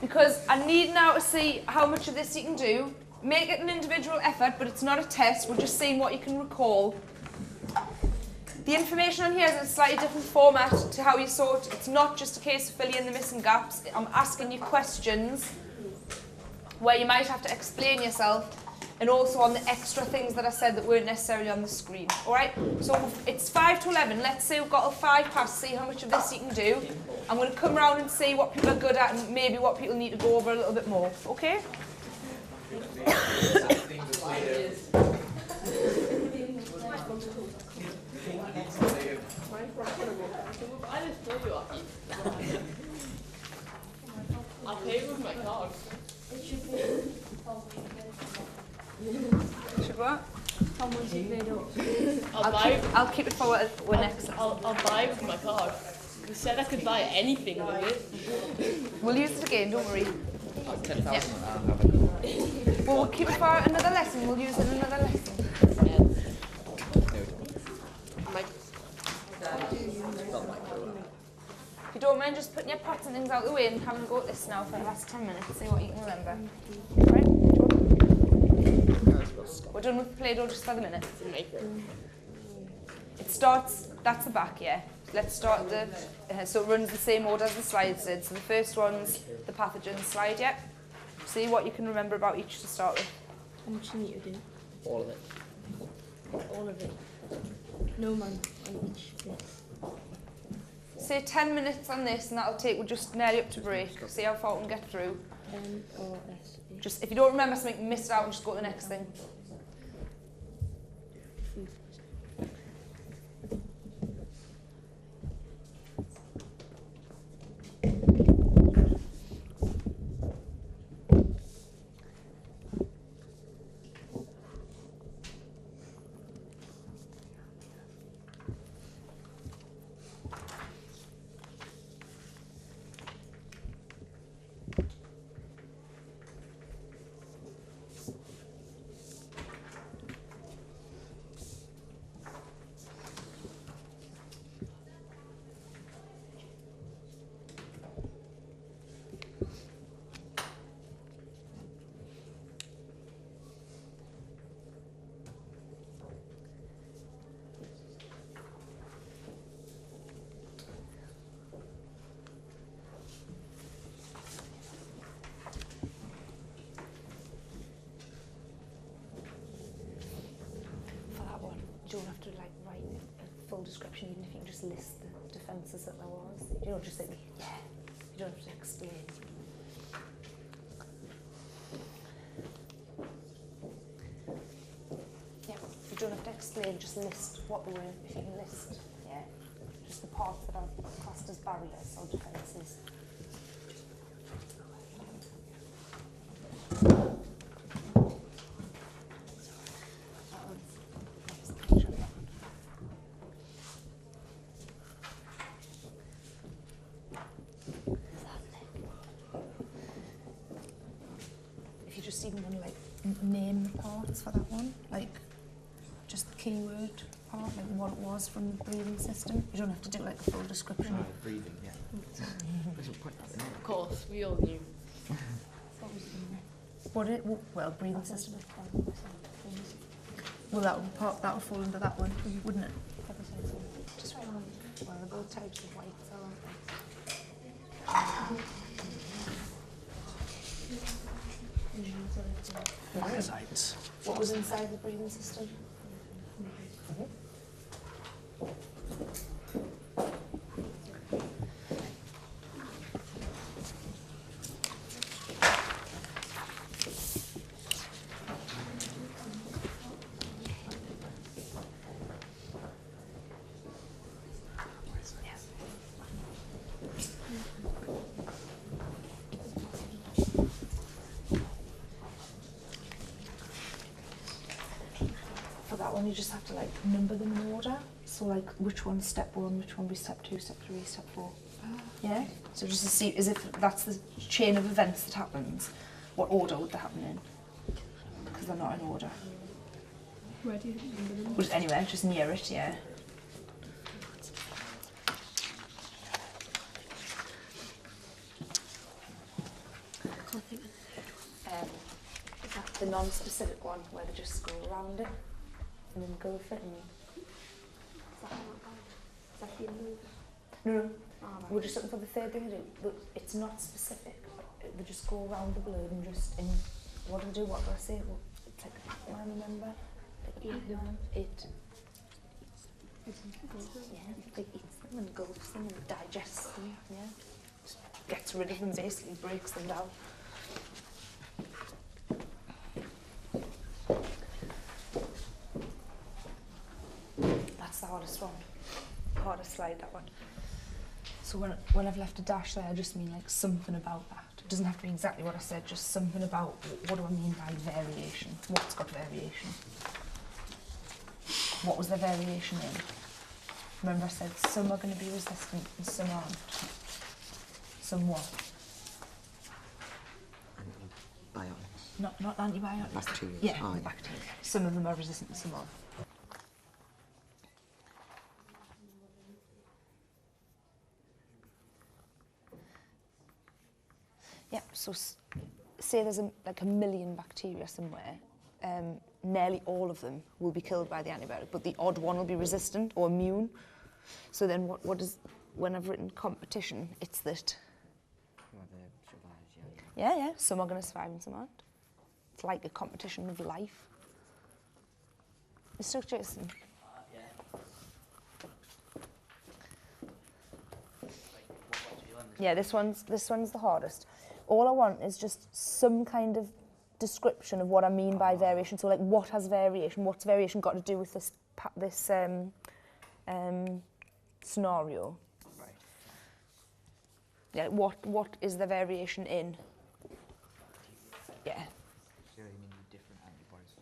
because I need now to see how much of this you can do. Make it an individual effort, but it's not a test. We're just seeing what you can recall. The information on here is in a slightly different format to how you saw it. It's not just a case of filling in the missing gaps. I'm asking you questions where you might have to explain yourself, and also on the extra things that I said that weren't necessarily on the screen. All right? So it's 5 to 11. Let's say we've got a 5 past, see how much of this you can do. I'm going to come around and see what people are good at and maybe what people need to go over a little bit more. Okay? I'll pay with my card. Should what? How much you paid up? I'll keep it for when next. I'll buy with my card. You said I could buy anything with it. We'll use it again, don't worry. 10,000 I'll have it. Well, we'll keep it for another lesson. We'll use it in another lesson. If you don't mind just putting your pots and things out the way and having a go at this now for the last 10 minutes, see what you can remember. Right? We're done with Play-Doh just for the minute. It starts, that's the back, yeah. Let's start the, so it runs the same order as the slides did. So the first one's the pathogen slide, yeah. See what you can remember about each to start with. How much you need to do? All of it. All of it. No man on each. Yes. Say 10 minutes on this, and that'll take, we're just nearly up to break. See how far we can get through. M-O-S. Just, if you don't remember something, miss it out and just go to the next thing. You don't have to like write a full description, even if you can just list the defences that there was. You don't just say, yeah, you don't have to explain. Yeah, you don't have to explain, just list what they were, if you can list, yeah. Just the parts that are classed as barriers or defences. Just even want to like name the parts for that one, like just the keyword part, like what it was from the breathing system. You don't have to do like a full description. No, breathing, yeah. Of course, we all knew. What it? Well, breathing system. Well, that would fall under that one, wouldn't it? Just write on. Well, they're both types of whites, aren't they? Parasites. What was inside the breathing system? You just have to like number them in order. So like which one's step 1, which one be step 2, step 3, step 4. Yeah? So just to see as if that's the chain of events that happens, what order would they happen in? Because they're not in order. Where do you number them? Well, anywhere, just near it, yeah. the non-specific one where they just go around it and then go for it. And Is that the move? no, we're just looking for the third thing to do, but it's not specific. They just go around the blurb and just, in what do I do, what do I say? Well, it's like, I remember. It eats them and gulps them and digests them, yeah. Just gets rid of them, basically breaks them down. That's the hardest one. Hardest slide, that one. So when I've left a dash there, I just mean like something about that. It doesn't have to be exactly what I said, just something about what do I mean by variation? What's got variation? What was the variation in? Remember I said some are going to be resistant and some aren't. Some what? Antibiotics. Not antibiotics. Bacteria. Yeah, Oh, the bacteria. Some of them are resistant and some aren't. Yeah, so say there's like a million bacteria somewhere, nearly all of them will be killed by the antibiotic, but the odd one will be resistant or immune. So then what is, when I've written competition, it's that, yeah, some are going to survive and some aren't. It's like a competition of life. Mr. Jason? Yeah, this one's the hardest. All I want is just some kind of description of what I mean by variation. So, like, what has variation? What's variation got to do with this scenario? Right. Yeah, what is the variation in? Yeah. So you mean different antibodies?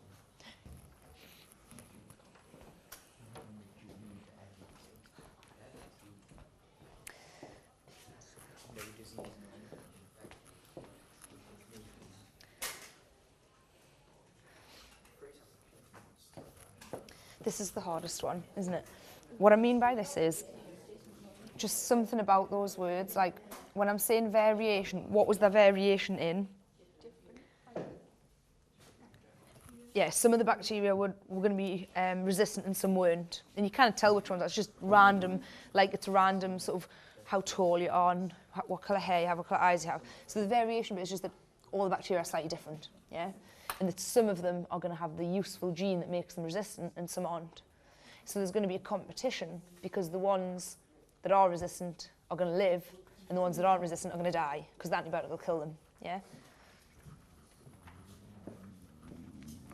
This is the hardest one, isn't it? What I mean by this is just something about those words. Like when I'm saying variation, what was the variation in? Yeah, some of the bacteria were going to be resistant and some weren't. And you can't tell which ones. That's just random, like it's random sort of how tall you are and what colour hair you have, what colour eyes you have. So the variation bit is just that all the bacteria are slightly different, yeah? And that some of them are going to have the useful gene that makes them resistant and some aren't. So there's going to be a competition because the ones that are resistant are going to live and the ones that aren't resistant are going to die because the antibiotic will kill them, yeah?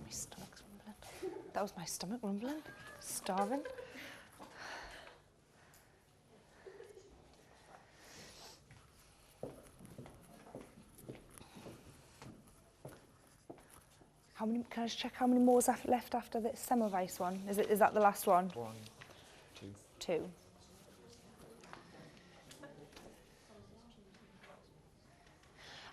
My stomach's rumbling. That was my stomach rumbling. Starving. How many? Can I just check how many more is left after the Semmelweis one? Is that the last one? 1, 2. 2.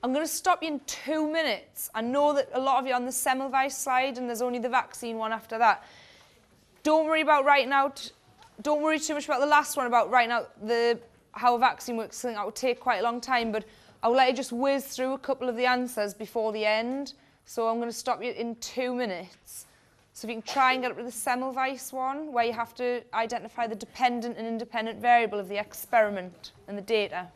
I'm going to stop you in 2 minutes. I know that a lot of you are on the Semmelweis slide and there's only the vaccine one after that. Don't worry about writing out, don't worry too much about the last one, about writing out how a vaccine works. I think that would take quite a long time, but I'll let you just whiz through a couple of the answers before the end. So I'm going to stop you in 2 minutes. So if you can try and get up to the Semmelweis one, where you have to identify the dependent and independent variable of the experiment and the data.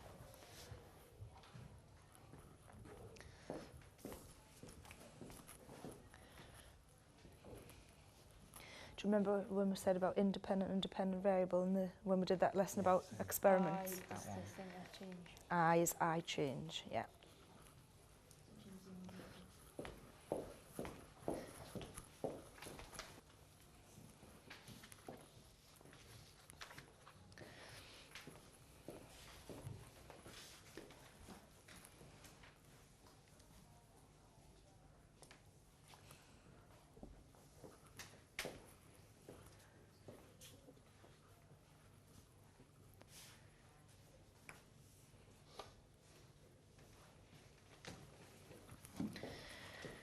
Do you remember when we said about independent and dependent variable and when we did that lesson about experiments? I is I change, yeah.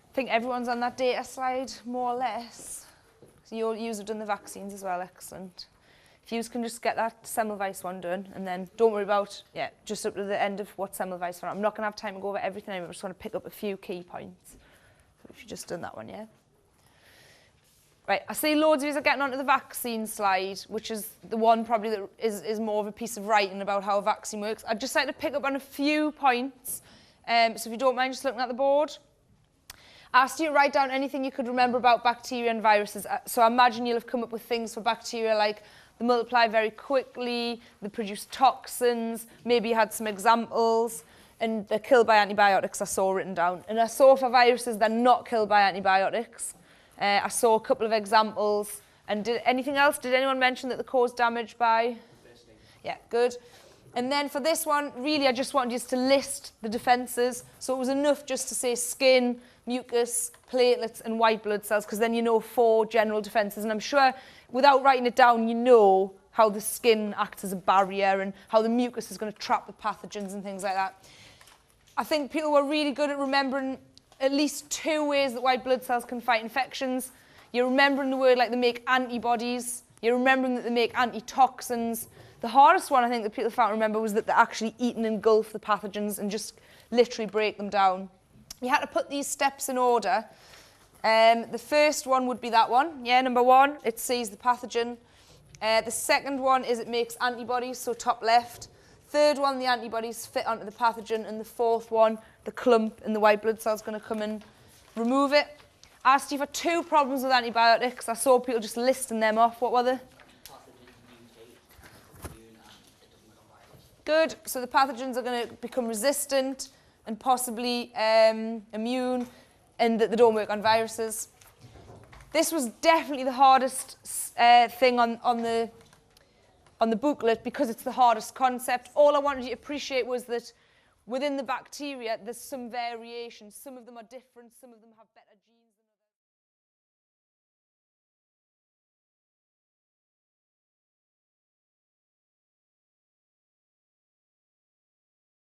I think everyone's on that data slide, more or less. So you have done the vaccines as well, excellent. If you can just get that Semmelweis one done, and then don't worry about, just up to the end of what Semmelweis one. I'm not going to have time to go over everything, I just want to pick up a few key points. So if you've just done that one, yeah? Right, I see loads of you are getting onto the vaccine slide, which is the one probably that is more of a piece of writing about how a vaccine works. I'd just like to pick up on a few points, so if you don't mind just looking at the board. I asked you to write down anything you could remember about bacteria and viruses. So I imagine you'll have come up with things for bacteria like they multiply very quickly, they produce toxins, maybe you had some examples, and they're killed by antibiotics, I saw written down. And I saw for viruses, they're not killed by antibiotics. I saw a couple of examples. And did anything else? Did anyone mention that they cause damage by? Yeah, good. And then for this one, really, I just wanted you to list the defences. So it was enough just to say skin, mucus, platelets, and white blood cells, because then you know 4 general defences. And I'm sure, without writing it down, you know how the skin acts as a barrier and how the mucus is going to trap the pathogens and things like that. I think people were really good at remembering at least 2 ways that white blood cells can fight infections. You're remembering the word like they make antibodies. You're remembering that they make antitoxins. The hardest one I think that people found to remember was that they actually eat and engulf the pathogens and just literally break them down. You had to put these steps in order. The first one would be that one. Yeah, number 1, it sees the pathogen. The second one is it makes antibodies, so top left. Third one, the antibodies fit onto the pathogen. And the fourth one, the clump and the white blood cell's going to come and remove it. I asked you for 2 problems with antibiotics. I saw people just listing them off. What were they? Good. So the pathogens are going to become resistant and possibly immune, and that they don't work on viruses. This was definitely the hardest thing on the booklet because it's the hardest concept. All I wanted you to appreciate was that within the bacteria, there's some variation. Some of them are different. Some of them have better genes.